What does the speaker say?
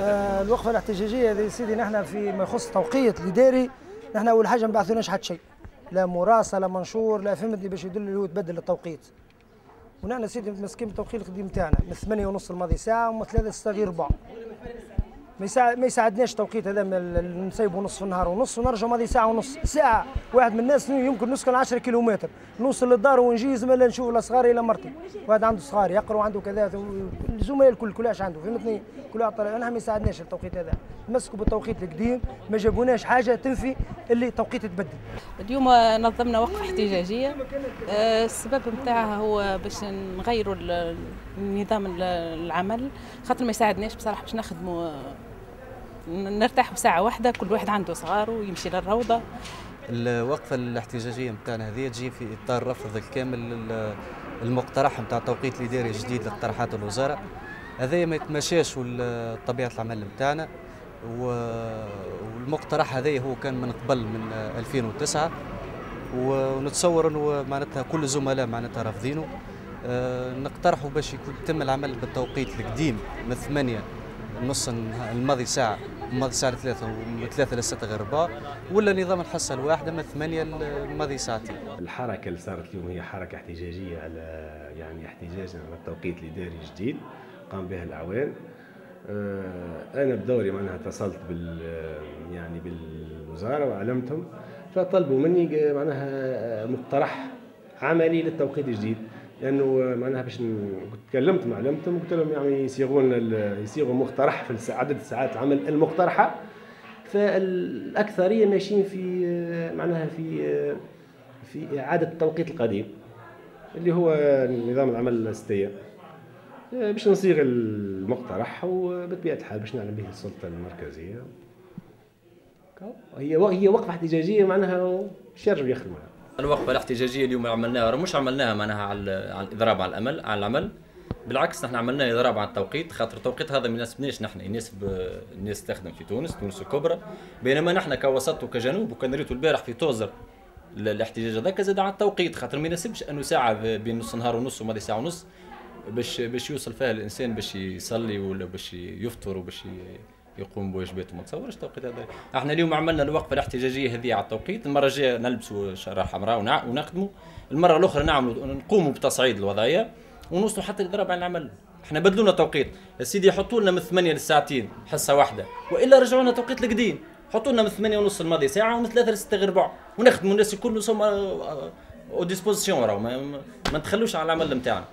الوقفه الاحتجاجيه هذه سيدي، نحن فيما يخص التوقيت الاداري، نحن اول حاجه ما بعثوناش حتى شيء، لا مراسله لا منشور لا فهمتني باش يدل اللي هو تبدل التوقيت. ونحن سيدي متمسكين بالتوقيت القديم تاعنا من 8:30 الماضي ساعه ومن 3 6 غير ربع. ما يساعدناش التوقيت هذا، نسيبوا نصف النهار ونص ونرجع ماضي ساعه ونص. ساعه واحد من الناس يمكن نسكن 10 كيلومتر، نوصل للدار ونجي زعما نشوف لا صغاري لا مرتي، واحد عنده صغار يقرا وعنده كذا، الزملاء الكل كلاش عنده، فهمتني؟ كل واحد طلع. نحن ما يساعدناش التوقيت هذا، تمسكوا بالتوقيت القديم، ما جابوناش حاجه تنفي اللي التوقيت يتبدل. اليوم نظمنا وقفه احتجاجيه، السبب نتاعها هو باش نغيروا نظام العمل، خاطر ما يساعدناش بصراحه باش نخدموا نرتاح بساعة واحدة، كل واحد عنده صغار ويمشي للروضة. الوقفة الاحتجاجية نتاعنا هذه تجي في إطار رفض الكامل المقترح نتاع التوقيت الإداري الجديد لاقتراحات الوزارة. هذا ما يتماشاش طبيعة العمل نتاعنا، والمقترح هذا هو كان من قبل من 2009، ونتصور انه معناتها كل الزملاء معناتها رافضينه. نقترحوا باش يتم العمل بالتوقيت القديم من 8 نص الماضي ساعة الماضي ساعة 3 ومن 3 ل 6 غير ربع، ولا نظام الحصة الواحدة من 8 الماضي ساعتين. الحركة اللي صارت اليوم هي حركة احتجاجية على احتجاج على التوقيت الإداري الجديد قام بها الأعوان. أنا بدوري معناها اتصلت بالوزارة وعلمتهم، فطلبوا مني معناها مقترح عملي للتوقيت الجديد، لانه معناها باش تكلمت مع علمتهم وقلت لهم يصيغوا مقترح في عدد ساعات العمل المقترحه. فالاكثريه ماشيين في اعاده التوقيت القديم اللي هو نظام العمل الستية، باش نصيغ المقترح وبطبيعه الحال باش نعلم به السلطه المركزيه. هي وقفه احتجاجيه معناها شرب يخدمها. الوقفة الاحتجاجية اليوم عملناها، مش عملناها معناها على الإضراب على العمل، بالعكس نحن عملنا إضراب على التوقيت، خاطر التوقيت هذا ما يناسبناش، نحن يناسب الناس تخدم في تونس الكبرى، بينما نحن كوسط وكجنوب وكان ريتو البارح في توزر الاحتجاج هذاك زاد على التوقيت، خاطر ما يناسبش أنه ساعة بين نص نهار ونص وماضي ساعة ونص باش يوصل فيها الإنسان باش يصلي ولا باش يفطر وباش يقوم بواجباته. ما تصورش التوقيت هذا. احنا اليوم عملنا الوقفه الاحتجاجيه هذه على التوقيت، المره الجايه نلبسوا شرائح حمراء ونخدموا، المره الاخرى نقوموا بتصعيد الوضعيه ونوصلوا حتى الاضراب عن العمل. احنا بدلونا توقيت، يا سيدي يحطوا لنا من 8 للساعتين حصه واحده، والا رجعوا لنا التوقيت القديم، حطوا لنا من 8 ونص الماضي ساعه ومن 3 ل 6 غير ربع، ونخدموا الناس الكل او ديسبوزيسيون، راهو ما تخلوش على العمل نتاعنا.